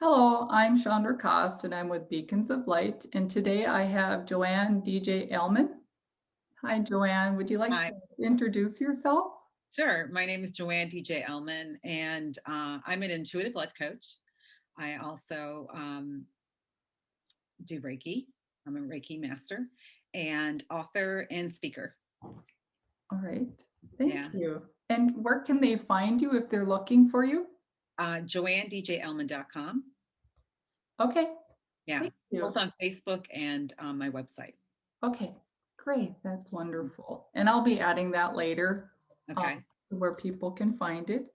Hello, I'm Chandra Cost and I'm with Beacons of Light. And today I have Joann DJ Ehlman. Hi, Joann. Would you like Hi, to introduce yourself? sure. My name is Joann DJ Ehlman, and I'm an intuitive life coach. I also do Reiki. I'm a Reiki master and author and speaker. All right. Thank Yeah. you. And where can they find you if they're looking for you? JoannDJEhlman.com. Okay. Yeah. Thank you. Both on Facebook and on my website. Okay. Great. That's wonderful. And I'll be adding that later Okay. to where people can find it.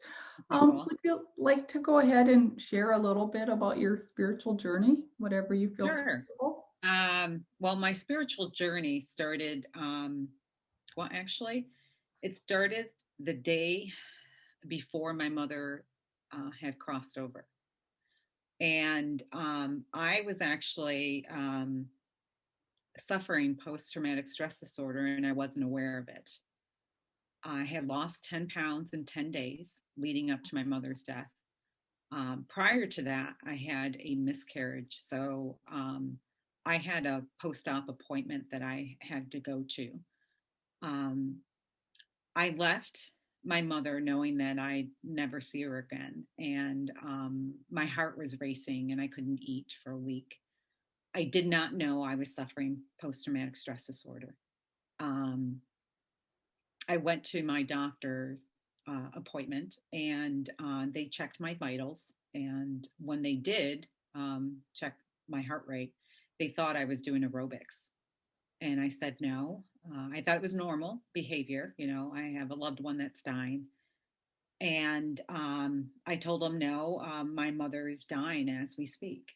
Okay, cool. Would you like to go ahead and share a little bit about your spiritual journey, whatever you feel Sure. comfortable? Well, my spiritual journey started, well, actually, it started the day before my mother had crossed over. And I was actually suffering post traumatic stress disorder, and I wasn't aware of it. I had lost 10 pounds in 10 days leading up to my mother's death. Prior to that, I had a miscarriage. So I had a post op appointment that I had to go to. Um, I left my mother knowing that I'd never see her again. And my heart was racing and I couldn't eat for a week. I did not know I was suffering post traumatic stress disorder. Um, I went to my doctor's appointment and they checked my vitals. And when they did check my heart rate, they thought I was doing aerobics. And I said no. I thought it was normal behavior. You know, I have a loved one that's dying. And I told them no, my mother is dying as we speak.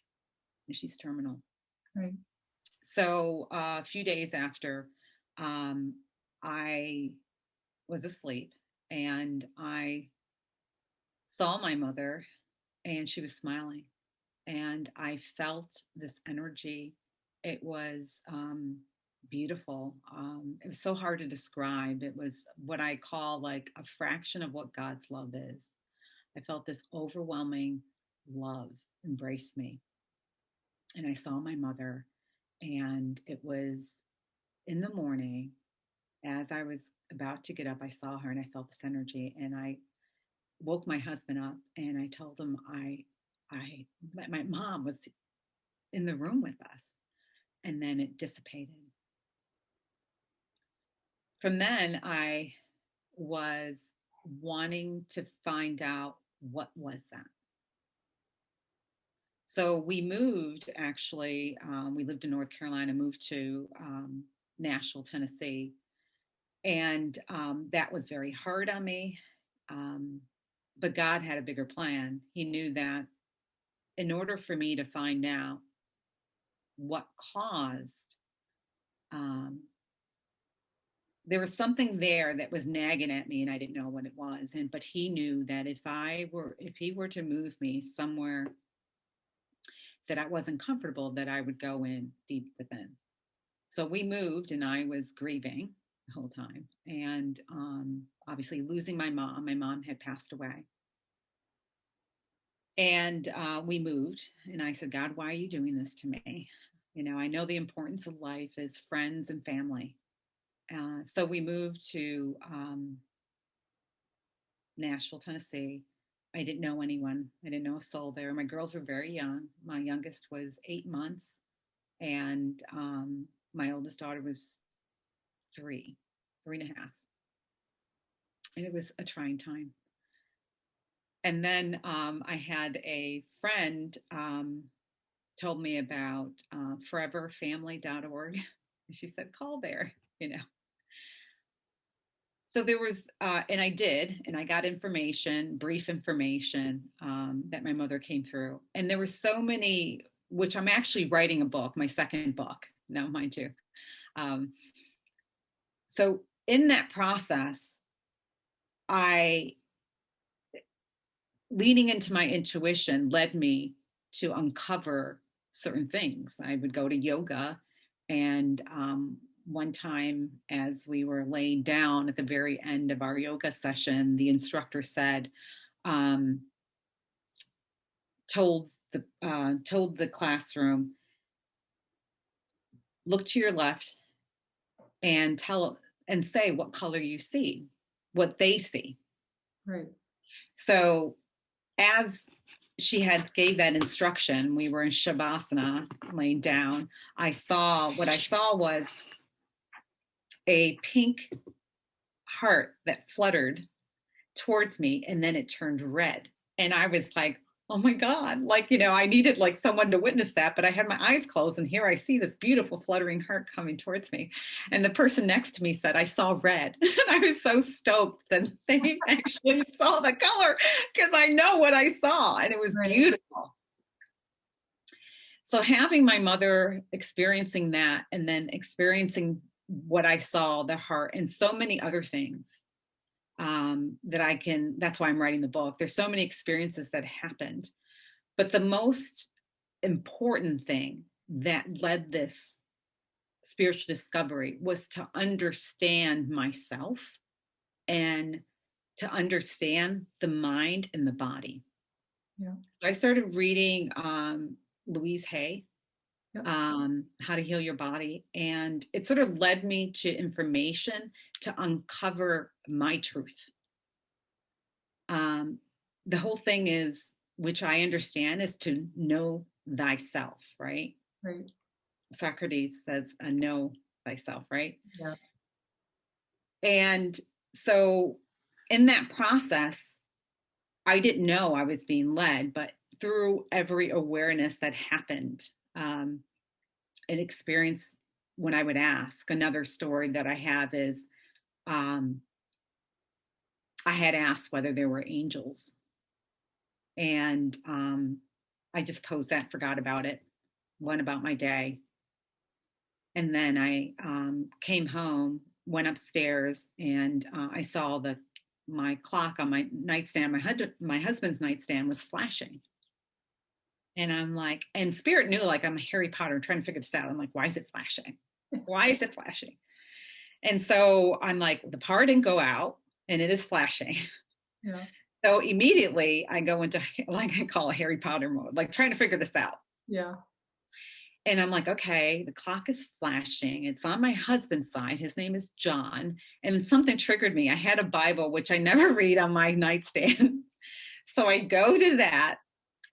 She's terminal. Right. So a few days after, um, I was asleep and I saw my mother and she was smiling. And I felt this energy. It was beautiful. It was so hard to describe. It was what I call like a fraction of what God's love is. I felt this overwhelming love embrace me. And I saw my mother, and it was in the morning. As I was about to get up, I saw her and I felt this energy. And I woke my husband up and I told him I my mom was in the room with us. And then it dissipated. From then I was wanting to find out what was that. So we moved actually, we lived in North Carolina, moved to Nashville, Tennessee. And that was very hard on me. Um, but God had a bigger plan. He knew that in order for me to find out what caused, um, there was something there that was nagging at me and I didn't know what it was. And but he knew that if he were to move me somewhere that I wasn't comfortable, that I would go in deep within. So we moved and I was grieving the whole time. And obviously losing my mom. My mom had passed away. And we moved, and I said, God, why are you doing this to me? You know, I know the importance of life is friends and family. So we moved to Nashville, Tennessee. I didn't know anyone. I didn't know a soul there. My girls were very young. My youngest was 8 months, and my oldest daughter was three, 3.5. And it was a trying time. And then I had a friend told me about foreverfamily.org. She said, call there, you know. So there was, and I did, and I got information, brief information that my mother came through. And there were so many, which I'm actually writing a book, my second book, now mine too. Um, so in that process, I, leaning into my intuition led me to uncover certain things. I would go to yoga, and one time, as we were laying down at the very end of our yoga session, the instructor said, told the classroom, look to your left and say what color you see, what they see. Right. So as she had gave that instruction, we were in Shavasana, laying down. What I saw was a pink heart that fluttered towards me, and then it turned red. And I was like, oh my God, like, I needed like someone to witness that, but I had my eyes closed, and here I see this beautiful fluttering heart coming towards me. And the person next to me said, I saw red. And I was so stoked that they actually saw the color, because I know what I saw, and it was beautiful. So having my mother experiencing that, and then experiencing what I saw, the heart, and so many other things, that's why I'm writing the book. There's so many experiences that happened, but the most important thing that led this spiritual discovery was to understand myself and to understand the mind and the body. Yeah. So I started reading Louise Hay, Yep. How to Heal Your Body, and it sort of led me to information to uncover my truth. The whole thing is, which I understand, is to know thyself, right? Right. Socrates says, know thyself, right? Yeah. And so in that process, I didn't know I was being led, but through every awareness that happened, an experience when I would ask. Another story that I have is I had asked whether there were angels. And I just posed that, forgot about it, went about my day. And then I came home, went upstairs, and I saw my clock on my nightstand, my husband's nightstand, was flashing. And I'm like, and Spirit knew, like, I'm Harry Potter trying to figure this out. I'm like, why is it flashing? Why is it flashing? And so I'm like, the power didn't go out and it is flashing. Yeah. So immediately I go into, like, I call it Harry Potter mode, like trying to figure this out. Yeah. And I'm like, okay, the clock is flashing. It's on my husband's side. His name is John. And something triggered me. I had a Bible, which I never read, on my nightstand. So I go to that,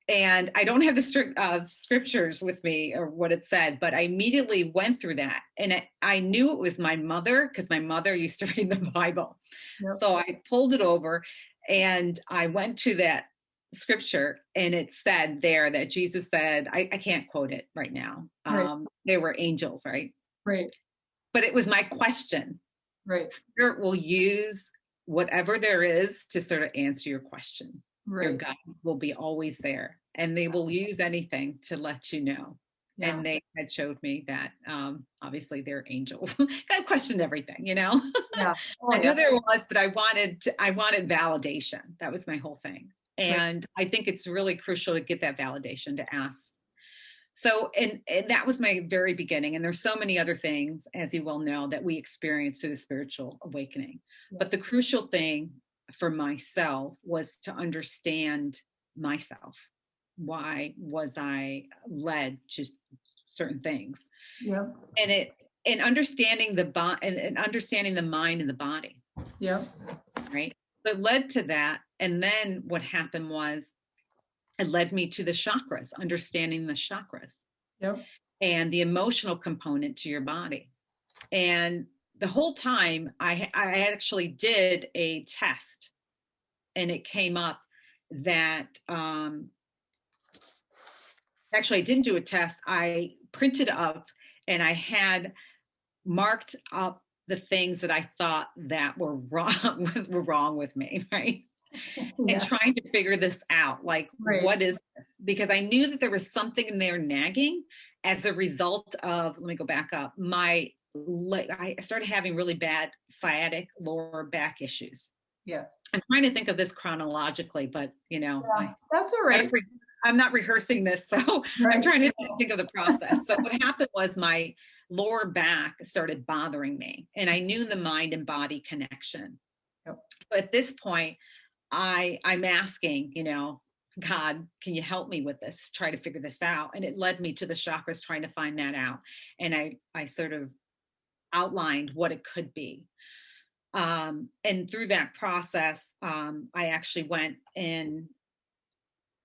and I don't have the scriptures with me or what it said, but I immediately went through that. And I knew it was my mother, because my mother used to read the Bible. Yep. So I pulled it over and I went to that scripture, and it said there that Jesus said, I can't quote it right now. Right. They were angels, right? Right. But it was my question. Right. Spirit will use whatever there is to sort of answer your question. Right. Your guides will be always there, and they will use anything to let you know. Yeah. And they had showed me that obviously they're angels. I questioned everything, Yeah. Oh, I knew there was, but I wanted validation. That was my whole thing. And right. I think it's really crucial to get that validation, to ask. So, and that was my very beginning. And there's so many other things, as you well know, that we experience through the spiritual awakening. Yeah. But the crucial thing for myself was to understand myself. Why was I led to certain things? Yeah. And understanding and understanding the mind and the body. Yeah. Right. So it led to that. And then what happened was, it led me to the chakras, understanding the chakras. Yep. And the emotional component to your body. And the whole time I actually did a test, and it came up that, actually I didn't do a test. I printed up, and I had marked up the things that I thought that were wrong with me, right? Yeah. And trying to figure this out, like, right. What is this? Because I knew that there was something in there nagging as a result of, let me go back up, I started having really bad sciatic lower back issues. Yes. I'm trying to think of this chronologically, but that's all right. I'm not rehearsing this, so right. I'm trying to think of the process. So what happened was, my lower back started bothering me, and I knew the mind and body connection. Yep. So at this point, I'm asking, God, can you help me with this? Try to figure this out. And it led me to the chakras, trying to find that out. And I sort of outlined what it could be. And through that process, I actually went to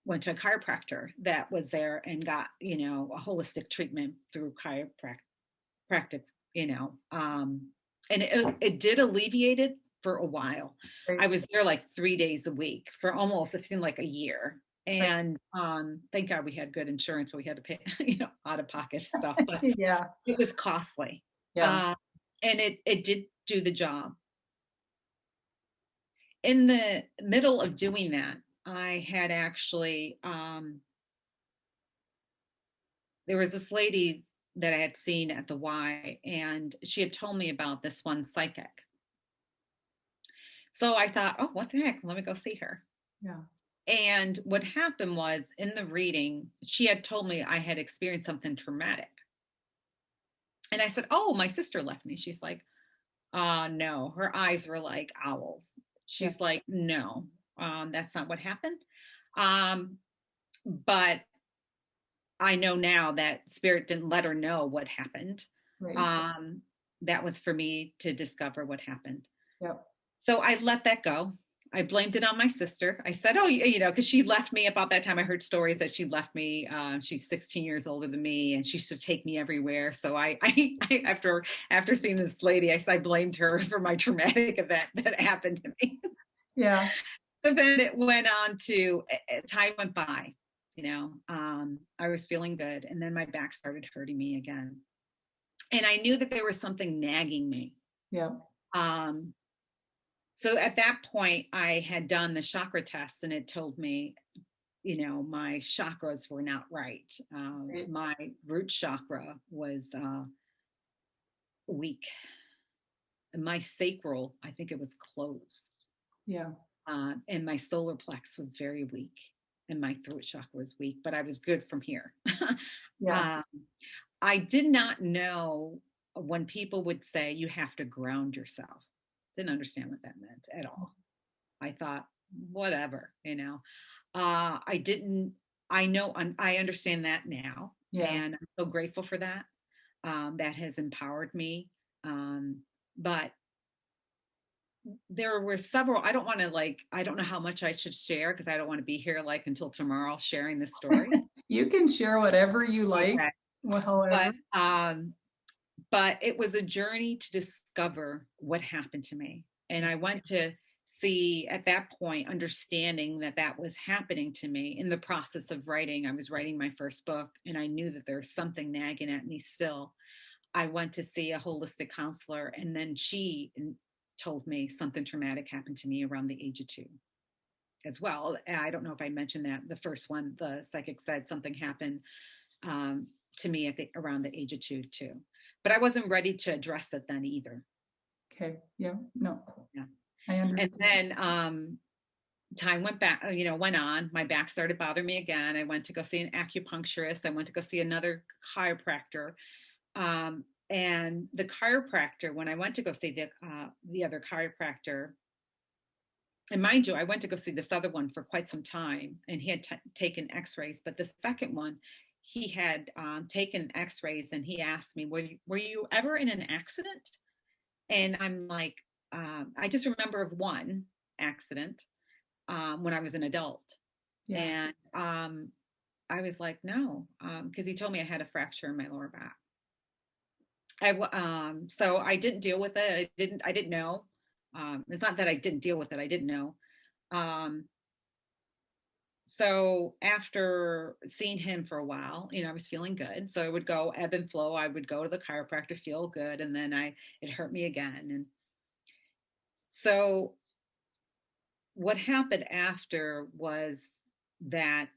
a chiropractor that was there and got, a holistic treatment through chiropractic, and it did alleviate it for a while. Right. I was there like 3 days a week for almost, it seemed like a year. Right. And thank God we had good insurance, but we had to pay, out of pocket stuff, but Yeah. it was costly. Yeah. And it did do the job. In the middle of doing that, I had actually, there was this lady that I had seen at the Y, and she had told me about this one psychic. So I thought, oh, what the heck? Let me go see her. Yeah. And what happened was, in the reading, she had told me I had experienced something traumatic. And I said, oh, my sister left me. She's like, no, her eyes were like owls. She's like, no, that's not what happened. But I know now that spirit didn't let her know what happened. Right. That was for me to discover what happened. Yep. So I let that go. I blamed it on my sister. I said, oh, because she left me about that time. I heard stories that she left me. She's 16 years older than me, and she used to take me everywhere. So I after seeing this lady, I blamed her for my traumatic event that happened to me. Yeah. So then it went on to, time went by, I was feeling good. And then my back started hurting me again. And I knew that there was something nagging me. Yeah. So at that point, I had done the chakra test, and it told me, my chakras were not right. Right. My root chakra was weak. And my sacral, I think it was closed. Yeah. And my solar plex was very weak. And my throat chakra was weak, but I was good from here. Yeah. I did not know when people would say you have to ground yourself. Didn't understand what that meant at all. I thought, whatever, I didn't, I understand that now. Yeah. And I'm so grateful for that. That has empowered me. But there were several, I don't want to I don't know how much I should share, because I don't want to be here until tomorrow sharing this story. You can share whatever you like. Okay. Well, however. But it was a journey to discover what happened to me. And I went to see, at that point, understanding that was happening to me in the process of writing. I was writing my first book, and I knew that there was something nagging at me still. I went to see a holistic counselor, and then she told me something traumatic happened to me around the age of 2 as well. I don't know if I mentioned that. The first one, the psychic said something happened to me around the age of 2 too. But I wasn't ready to address it then either. Okay. Yeah. No. Yeah. I understand. And then time went on. My back started bothering me again. I went to go see an acupuncturist. I went to go see another chiropractor. And the chiropractor, when I went to go see the other chiropractor, and mind you, I went to go see this other one for quite some time, and he had taken x-rays. But the second one, he had taken x-rays, and he asked me, were you ever in an accident? And I'm like, I just remember of one accident when I was an adult. Yeah. And I was like, no, because he told me I had a fracture in my lower back. So I didn't deal with it. I didn't know. It's not that I didn't deal with it. I didn't know. So after seeing him for a while, I was feeling good. So I would go ebb and flow. I would go to the chiropractor, feel good, and then it hurt me again. And so what happened after was that,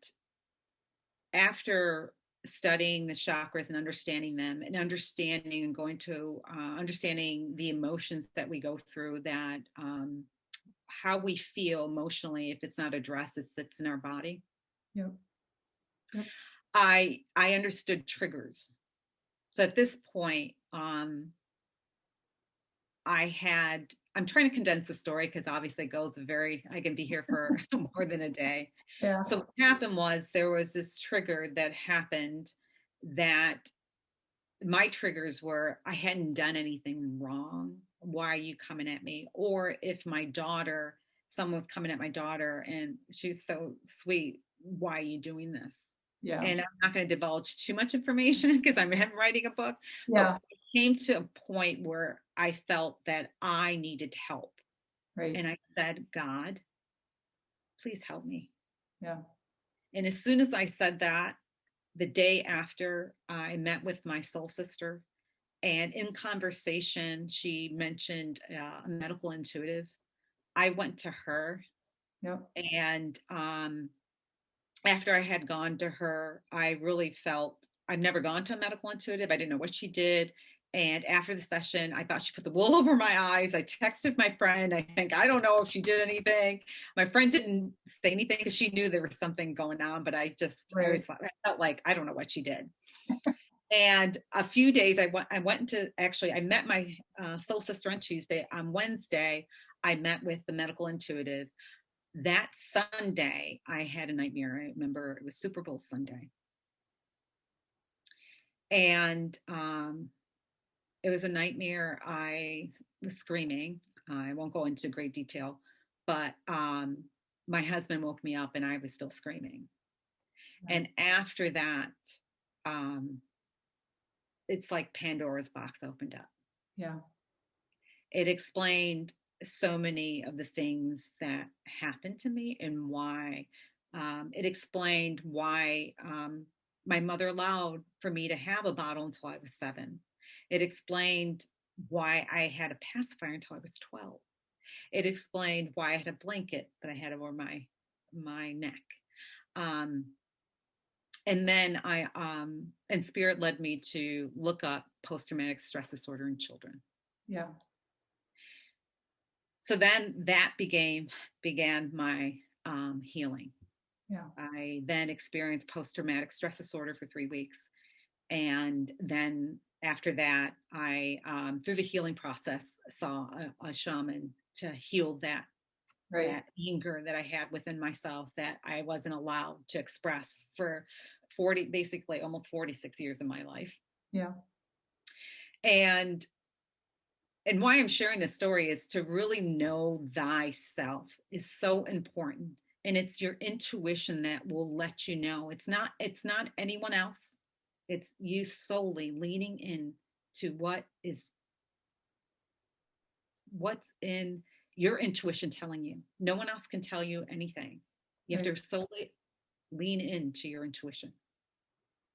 after studying the chakras and understanding them, and understanding and going to understanding the emotions that we go through, that how we feel emotionally, if it's not addressed, it sits in our body. Yep. Yep. I understood triggers. So at this point, I I'm trying to condense the story because obviously it goes I can be here for more than a day. Yeah. So what happened was there was this trigger that happened that my triggers were I hadn't done anything wrong. Why are you coming at me? Or if someone was coming at my daughter and she's so sweet, why are you doing this? Yeah. And I'm not going to divulge too much information because I'm writing a book, but Yeah. it came to a point where I felt that I needed help. Right. And I said, God, please help me. Yeah. And as soon as I said that, the day after, I met with my soul sister. And in conversation, she mentioned a medical intuitive. I went to her, Yep. and after I had gone to her, I really felt I've never gone to a medical intuitive. I didn't know what she did. And after the session, I thought she put the wool over my eyes. I texted my friend. I don't know if she did anything. My friend didn't say anything because she knew there was something going on, but I Right. felt like I don't know what she did. And a few days I went into, actually, I met my soul sister on Tuesday. On Wednesday, I met with the medical intuitive. That Sunday, I had a nightmare. I remember it was Super Bowl Sunday. And it was a nightmare. I was screaming. I won't go into great detail, but my husband woke me up and I was still screaming. Yeah. And after that, um, it's like Pandora's box opened up. Yeah. It explained so many of the things that happened to me and why. It explained why my mother allowed for me to have a bottle until I was 7. It explained why I had a pacifier until I was 12. It explained why I had a blanket that I had over my neck. Um, and then and spirit led me to look up post-traumatic stress disorder in children. Yeah. So then that began my healing. Yeah. I then experienced post-traumatic stress disorder for 3 weeks. And then after that, I, through the healing process, saw a shaman to heal Right. that anger that I had within myself that I wasn't allowed to express for basically almost 46 years of my life. Yeah. And why I'm sharing this story is to really know thyself is so important. And it's your intuition that will let you know. It's not anyone else. It's you solely leaning in to what's in your intuition telling you. No one else can tell you anything. You have Right. to solely lean into your intuition.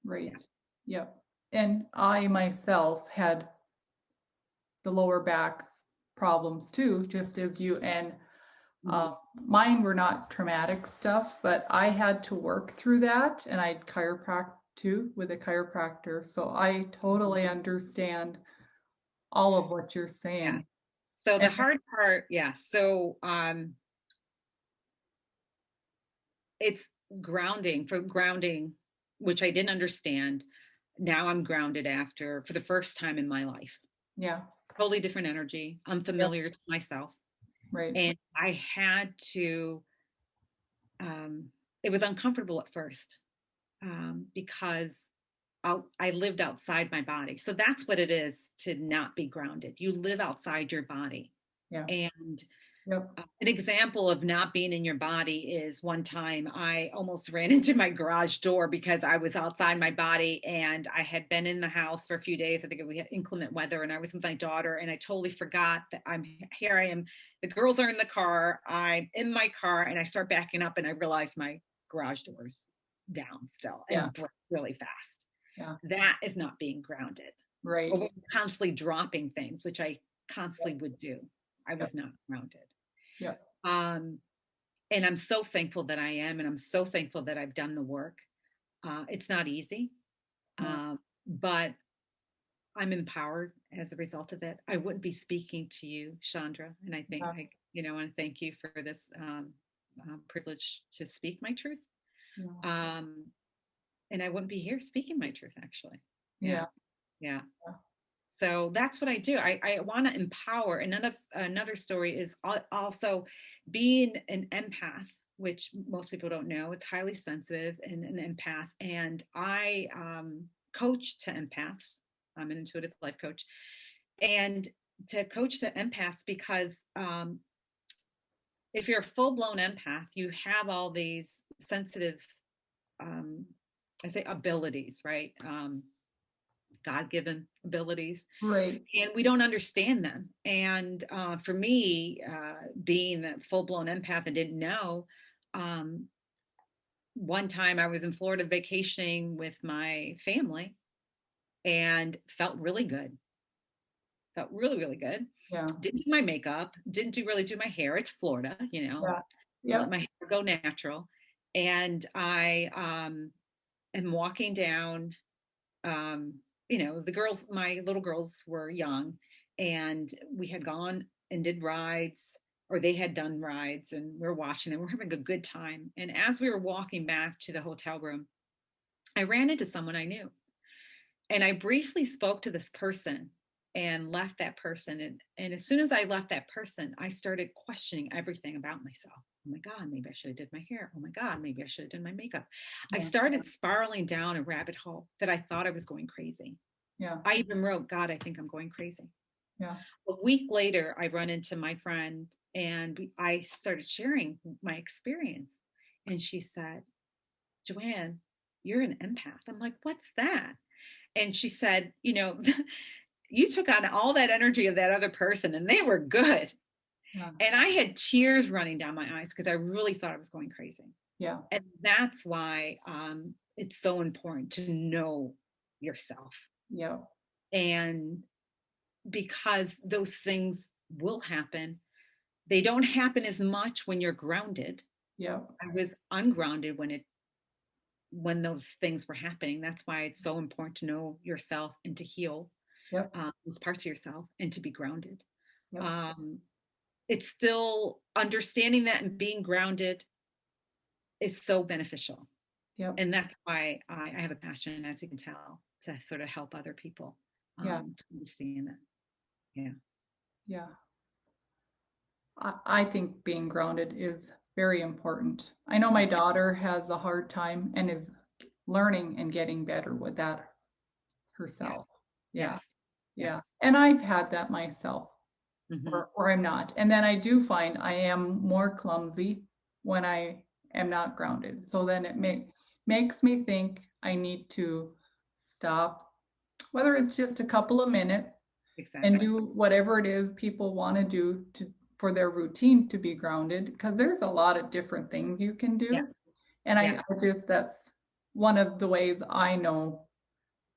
Right. Yeah. Yep. And I myself had the lower back problems too, just as you. And Mhm. mine were not traumatic stuff, but I had to work through that, and I chiropract too with a chiropractor. So I totally understand all of what you're Yeah. saying. So the And hard part, yeah. So it's grounding, which I didn't understand. Now I'm grounded for the first time in my life. yeah, Totally different energy, yep, unfamiliar to myself. right, And I had to, it was uncomfortable at first because I lived outside my body. So that's what it is to not be grounded. You live outside your body. yeah, And yep, an example of not being in your body is one time I almost ran into my garage door because I was outside my body and I had been in the house for a few days. I think we had inclement weather and I was with my daughter and I totally forgot that here I am. The girls are in the car. I'm in my car and I start backing up and I realize my garage door's down still yeah, and really fast. yeah, That is not being grounded. right, Or constantly dropping things, which I constantly would do. I yep, was not grounded. yep, Um, and I'm so thankful that I am, and I'm so thankful that I've done the work. It's not easy, no, but I'm empowered as a result of it. I wouldn't be speaking to you, Chandra, and I think yeah, I want to thank you for this privilege to speak my truth. yeah, Um, and I wouldn't be here speaking my truth, actually. Yeah, yeah, yeah. yeah. So that's what I do. I want to empower. And another story is also being an empath, which most people don't know. It's highly sensitive and an empath. And I coach to empaths. I'm an intuitive life coach. And to coach to empaths because if you're a full blown empath, you have all these sensitive, um, I say abilities, right? God given abilities, Right. and we don't understand them. And for me, being a full blown empath and didn't know, um, one time I was in Florida vacationing with my family and felt really good. Felt really, really good. Yeah. Didn't do my makeup, didn't really do my hair. It's Florida, Yeah. let Yep. my hair go natural. And I am walking down, um, the girls, my little girls were young, and we had gone and did rides, or they had done rides, and we are watching them. We're having a good time. And as we were walking back to the hotel room, I ran into someone I knew. And I briefly spoke to this person and left that person. And as soon as I left that person, I started questioning everything about myself. Oh my God, maybe I should have did my hair. Oh my God, maybe I should have done my makeup. I Yeah. started spiraling down a rabbit hole that I thought I was going crazy. Yeah. I even wrote, God, I think I'm going crazy. Yeah. A week later, I run into my friend and I started sharing my experience. And she said, Joann, you're an empath. I'm like, what's that? And she said, you took on all that energy of that other person and they were good. Yeah. And I had tears running down my eyes because I really thought I was going crazy. Yeah. And that's why it's so important to know yourself. Yeah. And because those things will happen, they don't happen as much when you're grounded. Yeah. I was ungrounded when those things were happening. That's why it's so important to know yourself and to heal Yep. those parts of yourself and to be grounded. Yep. Um, it's still understanding that and being grounded is so beneficial. Yep. And that's why I have a passion, as you can tell, to sort of help other people Yeah. to understand that. Yeah. Yeah. I think being grounded is very important. I know my daughter has a hard time and is learning and getting better with that Yeah. herself. Yeah. Yes. Yeah. Yes. And I've had that myself, Mm-hmm. or I'm not. And then I do find I am more clumsy when I am not grounded. So then it makes me think I need to stop, whether it's just a couple of minutes, and Exactly. do whatever it is people want to do to for their routine to be grounded, because there's a lot of different things you can Yeah. do. And Yeah. I just, that's one of the ways I know,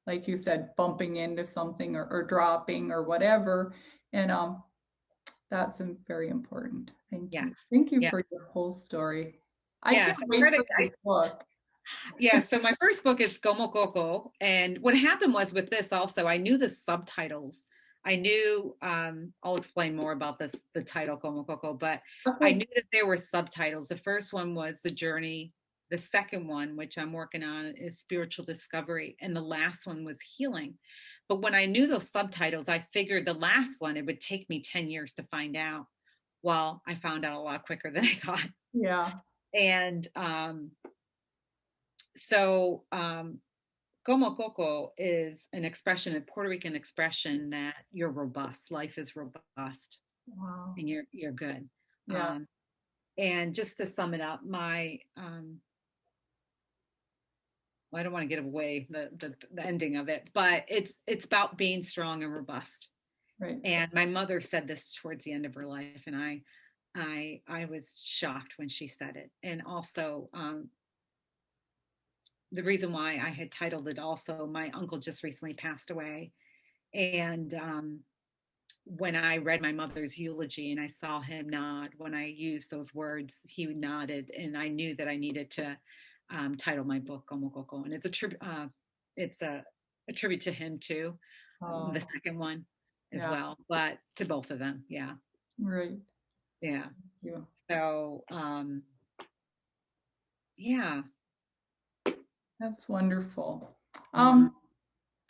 like you said, bumping into something, or dropping or whatever. And that's very important. Thank Yes. you. Thank you Yeah. for your whole story. I Yes. can't wait for your book. Yeah. So my first book is Como Coco. And what happened was with this also, I knew the subtitles. I knew, I'll explain more about this, the title Como Coco, but I Okay. knew that there were subtitles. The first one was The Journey. The second one, which I'm working on, is Spiritual Discovery. And the last one was Healing. But when I knew those subtitles, I figured the last one, it would take me 10 years to find out. Well, I found out a lot quicker than I thought. Yeah. And so Como Coco is an expression, a Puerto Rican expression that you're robust, life is robust, Wow. and you're good. Yeah. Um, and just to sum it up, my well, I don't want to give away the ending of it, but it's about being strong and robust. Right. And my mother said this towards the end of her life, and I was shocked when she said it. And also, the reason why I had titled it also, my uncle just recently passed away. And when I read my mother's eulogy and I saw him nod, when I used those words, he nodded, and I knew that I needed to title my book Como Coco. And it's a tribute to him too, the Oh, second one as yeah. well, but to both of them. Yeah. Right. Yeah. Thank you. So, yeah. That's wonderful. Mhm.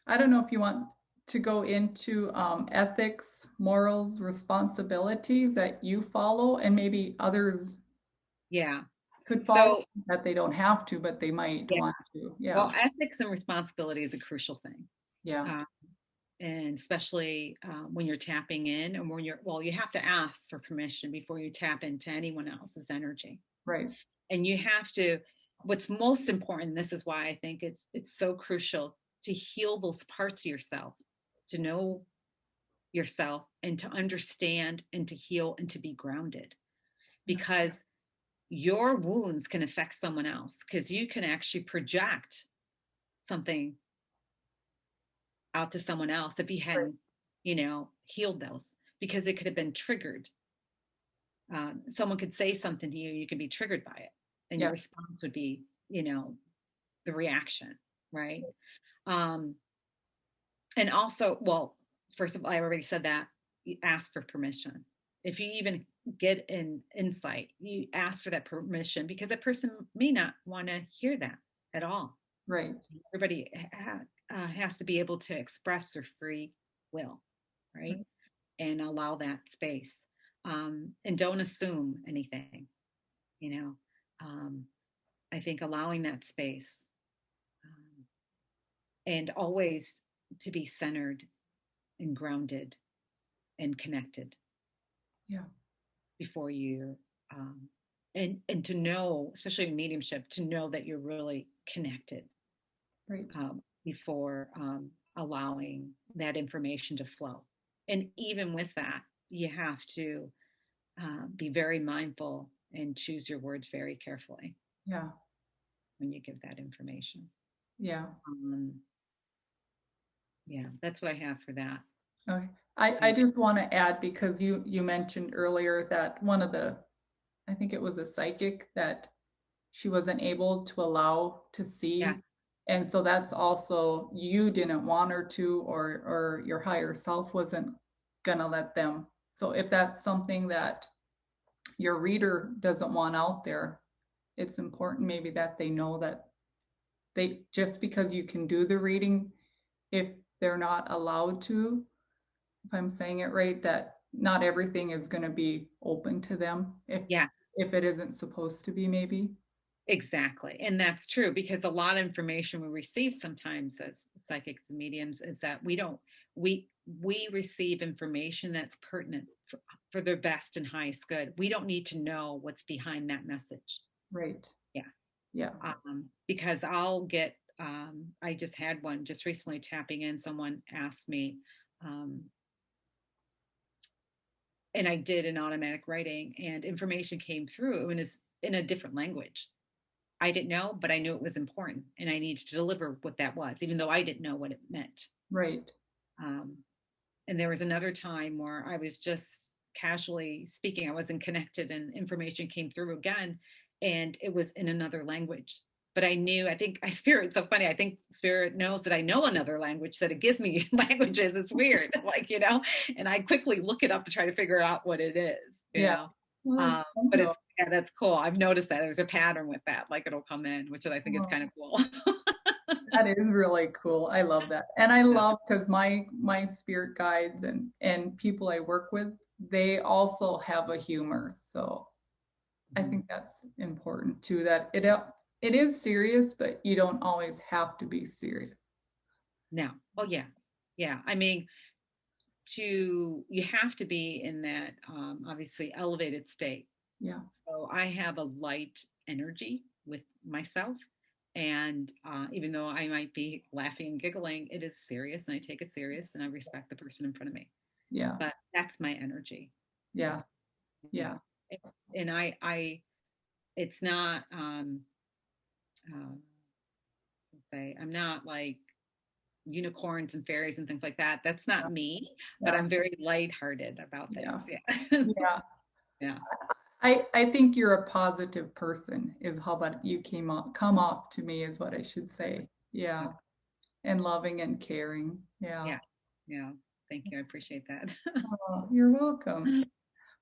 I don't know if you want to go into ethics, morals, responsibilities that you follow and maybe others Yeah. could follow So, that they don't have to, but they might yeah. want to. Yeah. Well, ethics and responsibility is a crucial thing. Yeah. Uh, and especially when you're tapping in and when you have to ask for permission before you tap into anyone else's energy. Right. And you have to, what's most important, this is why I think it's so crucial to heal those parts of yourself, to know yourself and to understand and to heal and to be grounded, because your wounds can affect someone else, because you can actually project something out to someone else if you Right. hadn't, healed those, because it could have been triggered. Someone could say something to you, you could be triggered by it, and your Yeah. response would be, the reaction, right? Um, and also, well, first of all, I already said that you ask for permission. If you even get an insight, you ask for that permission, because that person may not want to hear that at all. Right. Everybody has to be able to express their free will, right? And allow that space. And don't assume anything, you know. Um, I think allowing that space, and always to be centered and grounded and connected Yeah. before you, and to know, especially in mediumship, to know that you're really connected, Right. before allowing that information to flow. And even with that, you have to be very mindful and choose your words very carefully Yeah. when you give that information. Yeah. Um, yeah, that's what I have for that. Okay. I just want to add because you mentioned earlier that one of the, I think it was a psychic that she wasn't able to allow to Yeah, see. And so that's also you didn't want her to, or your higher self wasn't gonna let them. So if that's something that your reader doesn't want out there, it's important maybe that they know that they just because you can do the reading, if they're not allowed to, if I'm saying it right, that not everything is going to be open to them yes, if it isn't supposed to be maybe. exactly. And that's true, because a lot of information we receive sometimes as psychics and mediums is that we receive information that's pertinent for their best and highest good. We don't need to know what's behind that message. Right. Yeah. Yeah. Because I just had one just recently tapping in. Someone asked me, um, and I did an automatic writing, and information came through and is in a different language. I didn't know, but I knew it was important, and I needed to deliver what that was, even though I didn't know what it meant. Right. Um, and there was another time where I was just casually speaking. I wasn't connected, and information came through again, and it was in another language. But I knew, I think, Spirit's so funny. I think Spirit knows that I know another language, that it gives me languages. It's weird, and I quickly look it up to try to figure out what it is, Yeah. Well, that's fun But though. yeah, that's cool. I've noticed that there's a pattern with that, like it'll come in, which I think is Oh, kind of cool. that is really cool. I love that. And I love because my spirit guides and people I work with, they also have a humor. So I Mhm. think that's important too, that it is serious, but you don't always have to be serious. No. Oh yeah. Yeah. I mean, you have to be in that obviously elevated state. Yeah. So I have a light energy with myself. And even though I might be laughing and giggling, it is serious, and I take it serious, and I respect the person in front of me. Yeah. But that's my energy. Yeah. Yeah. Yeah. Yeah. And it's not, say, I'm not like unicorns and fairies and things like that. That's not me, but Yeah. I'm very lighthearted about Yeah. things. Yeah. Yeah. Yeah. I think you're a positive person is how about you come off to me is what I should say. Yeah. And loving and caring. Yeah. Yeah. Yeah. Thank you. I appreciate that. Oh, you're welcome.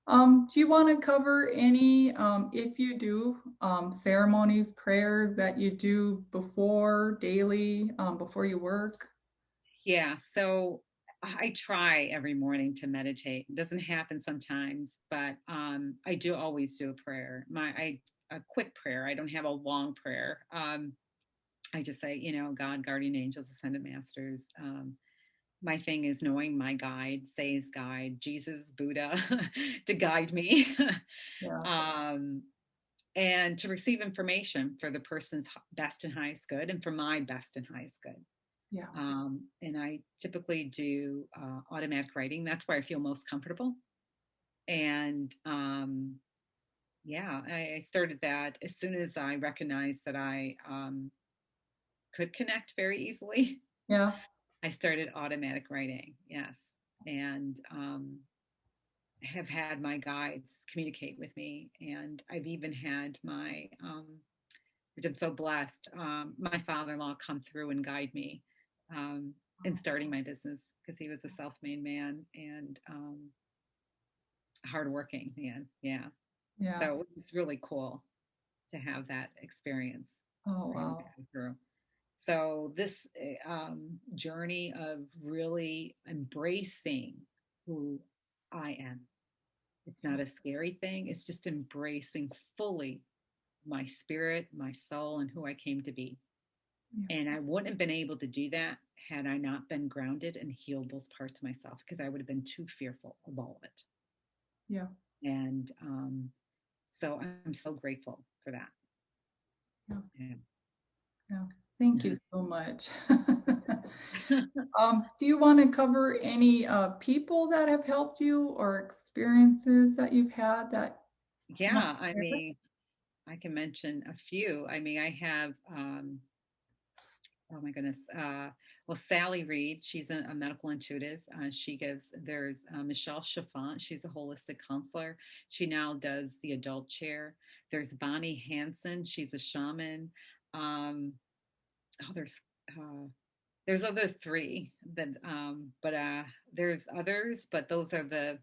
Do you want to cover any, if you do, ceremonies, prayers that you do before daily, before you work? Yeah. So I try every morning to meditate. It doesn't happen sometimes, but I do always do a prayer. A quick prayer. I don't have a long prayer. I just say, God, guardian angels, ascended masters. My thing is knowing my guide, say's guide, Jesus, Buddha, to guide me, Yeah. um, and to receive information for the person's best and highest good, and for my best and highest good. Yeah. And I typically do automatic writing. That's where I feel most comfortable. And yeah, I started that as soon as I recognized that I could connect very easily. Yeah. I started automatic writing, yes, and have had my guides communicate with me, and I've even had which I'm so blessed, my father-in-law come through and guide me in starting my business because he was a self-made man and hardworking man, yeah. Yeah. So it was really cool to have that experience Oh, for him to wow. come through. So this journey of really embracing who I am. It's not a scary thing. It's just embracing fully my spirit, my soul, and who I came to be. Yeah. And I wouldn't have been able to do that had I not been grounded and healed those parts of myself because I would have been too fearful of all of it. Yeah. And so I'm so grateful for that. Yeah. Yeah. Yeah. Thank you so much. Do you want to cover any people that have helped you or experiences that you've had that you want Yeah, I to share? mean, I can mention a few. I mean, I have, oh my goodness, well, Sally Reed, she's a medical intuitive. There's Michelle Chiffon, she's a holistic counselor. She now does the adult chair. There's Bonnie Hansen, she's a shaman. Um, oh, there's other three that, but there's others, but those are the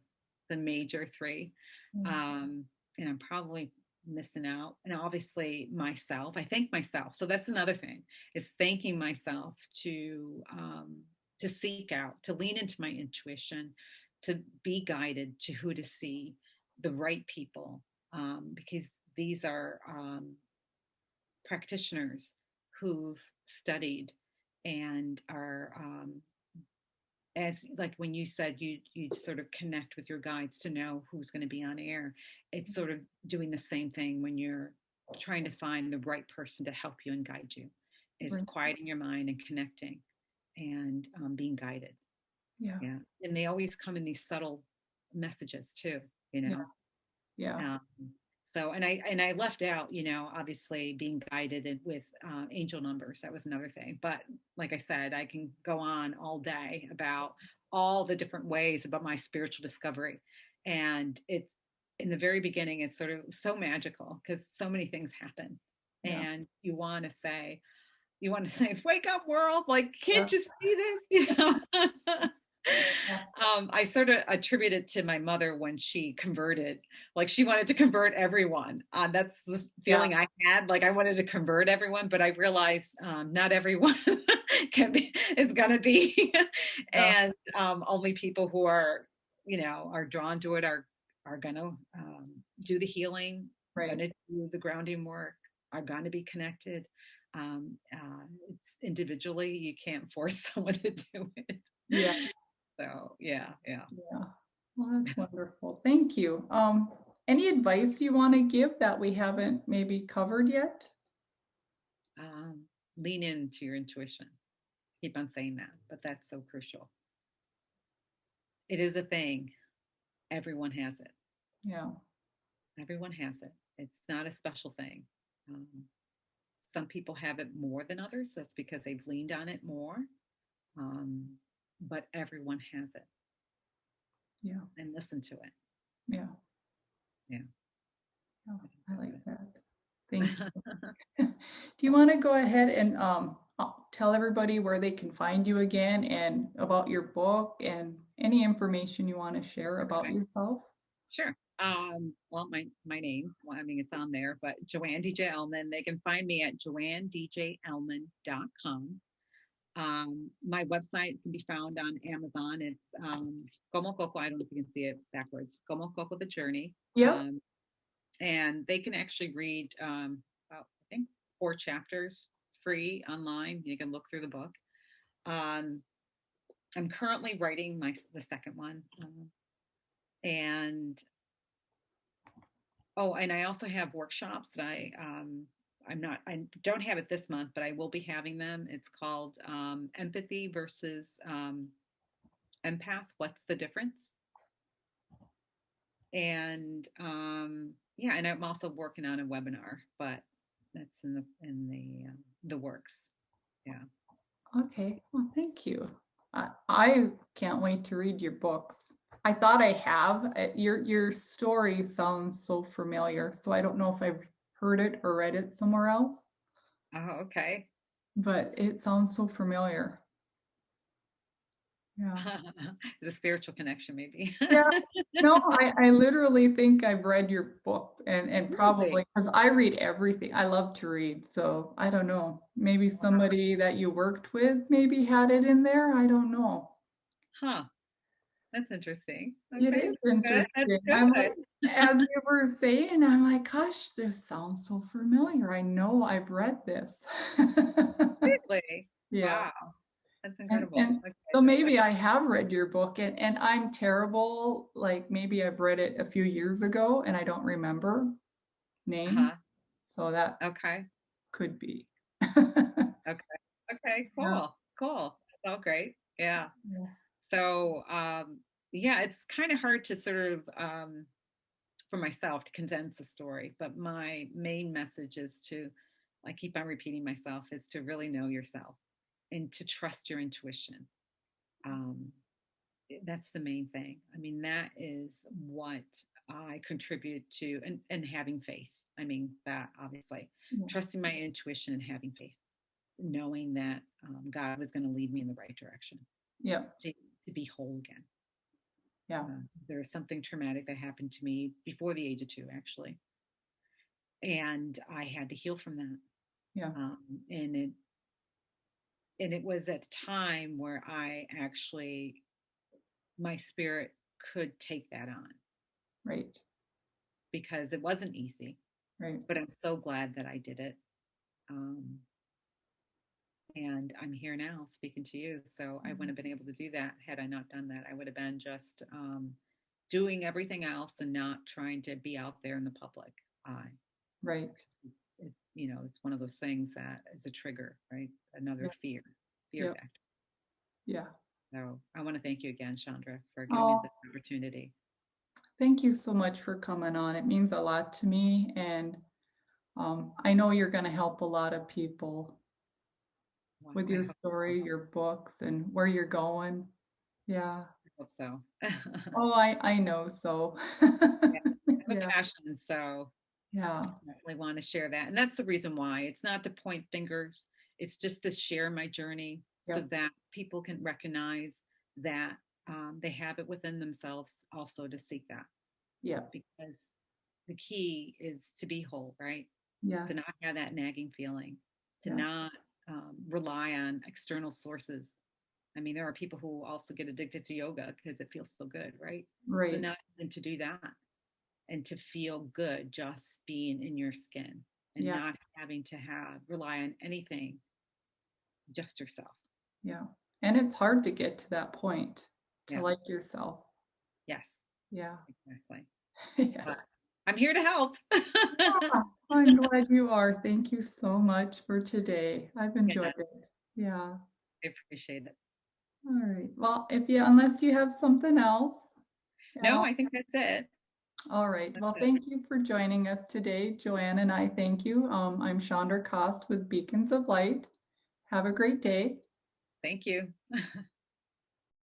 major three. Mm. Um, and I'm probably missing out. And obviously myself, I thank myself. So that's another thing is thanking myself to seek out, to lean into my intuition, to be guided to who to see, the right people, because these are practitioners who've studied and are as like when you said you sort of connect with your guides to know who's going to be on air. It's sort of doing the same thing when you're trying to find the right person to help you and guide you, is Right. quieting your mind and connecting and being guided. Yeah. Yeah, and they always come in these subtle messages too, you Yeah. know. Yeah. um, so, and I left out, obviously being guided with angel numbers. That was another thing. But like I said, I can go on all day about all the different ways about my spiritual discovery. And it's in the very beginning, it's sort of so magical because so many things happen. Yeah. And you want to say, wake up, world! Like, Yeah. can't you see this? I sort of attribute it to my mother when she converted. Like, she wanted to convert everyone. That's the Yeah. feeling I had. Like, I wanted to convert everyone, but I realized not everyone is gonna be, Yeah. and only people who are drawn to it are gonna do the healing, Right. gonna do the grounding work, are gonna be connected. It's individually, you can't force someone to do it. Yeah. So yeah, yeah. Yeah. Well, that's wonderful. Thank you. Any advice you want to give that we haven't maybe covered yet? Um, Lean into your intuition. Keep on saying that, but that's so crucial. It is a thing. Everyone has it. Yeah. Everyone has it. It's not a special thing. Um, some people have it more than others. That's because they've leaned on it more. Um, but everyone has it, Yeah. and listen to it. Yeah. Yeah. Yeah. I like that. Thank you. Do you want to go ahead and tell everybody where they can find you again and about your book and any information you want to share about Okay. yourself? Sure. Well, my name, well, I mean, it's on there, but Joann DJ Ehlman. They can find me at joanndjelman.com. My website can be found on Amazon. It's Como Coco. I don't know if you can see it backwards. Como Coco the Journey. Yep. And they can actually read about, I think, 4 chapters free online. You can look through the book. I'm currently writing the second one, and and I also have workshops that I don't have it this month, but I will be having them. It's called Empathy versus Empath. What's the difference? And yeah, and I'm also working on a webinar, but that's in the works. Yeah. Okay. Well, thank you. I can't wait to read your books. I thought I have. Your story sounds so familiar, so I don't know if I've heard it or read it somewhere else, Oh, okay. but it sounds so familiar. Yeah. The spiritual connection, maybe. Yeah. No, I literally think I've read your book and probably Really? because I read everything. I love to read. So I don't know. Maybe somebody that you worked with maybe had it in there. I don't know. Huh. That's interesting. It Okay. is That's interesting. I'm good. like, as you were saying, I'm like, gosh, this sounds so familiar. I know I've read this. Really? Yeah. Wow. That's And incredible. and Okay. so maybe I have read your book and I'm terrible. Like maybe I've read it a few years ago and I don't remember name. Uh-huh. So that's Okay. could be. Okay. Okay. Yeah. Cool. Cool. That's all great. Yeah. Yeah. So, yeah, it's kind of hard to sort of, for myself to condense the story, but my main message is to, I keep on repeating myself, is to really know yourself and to trust your intuition. Um, that's the main thing. I mean, that is what I contribute to, and having faith. I mean, that obviously, Yeah. trusting my intuition and having faith, knowing that God was going to lead me in the right direction Yeah. to be whole again. Yeah. There was something traumatic that happened to me before the age of 2, actually, and I had to heal from that. Yeah. Um, and it was at a time where I actually, my spirit could take that on, Right. because it wasn't easy, Right. but I'm so glad that I did it. Um, and I'm here now speaking to you. So I wouldn't have been able to do that had I not done that. I would have been just doing everything else and not trying to be out there in the public eye. Right. It's one of those things that is a trigger, right? Another Yeah. fear Yeah. factor. Yeah. So I want to thank you again, Chandra, for giving me Oh, this opportunity. thank you so much for coming on. It means a lot to me. And I know you're going to help a lot of people Well, with I your hope so. story, your books, and where you're going. Yeah. I hope so. Oh, I know so. Yeah, I have a Yeah. passion, so Yeah. I definitely want to share that. And that's the reason why. It's not to point fingers, it's just to share my journey so Yep. that people can recognize that they have it within themselves also to seek that. Yep. Because the key is to be whole, right? To Yes. not have that nagging feeling, to Yeah. not rely on external sources. I mean, there are people who also get addicted to yoga because it feels so good, right? So Right. not even to do that and to feel good just being in your skin and Yeah. not having to rely on anything, just yourself. Yeah. And it's hard to get to that point to Yeah. like yourself. Yes, Yeah. exactly. Yeah. But I'm here to help. Yeah. I'm glad you are. Thank you so much for today. I've Yeah, enjoyed it. Yeah. I appreciate it. All right. Well, unless you have something else. No, I think that's it. All right. That's Well, it. thank you for joining us today, Joann, and I thank you. I'm Chandra Cost with Beacons of Light. Have a great day. Thank you.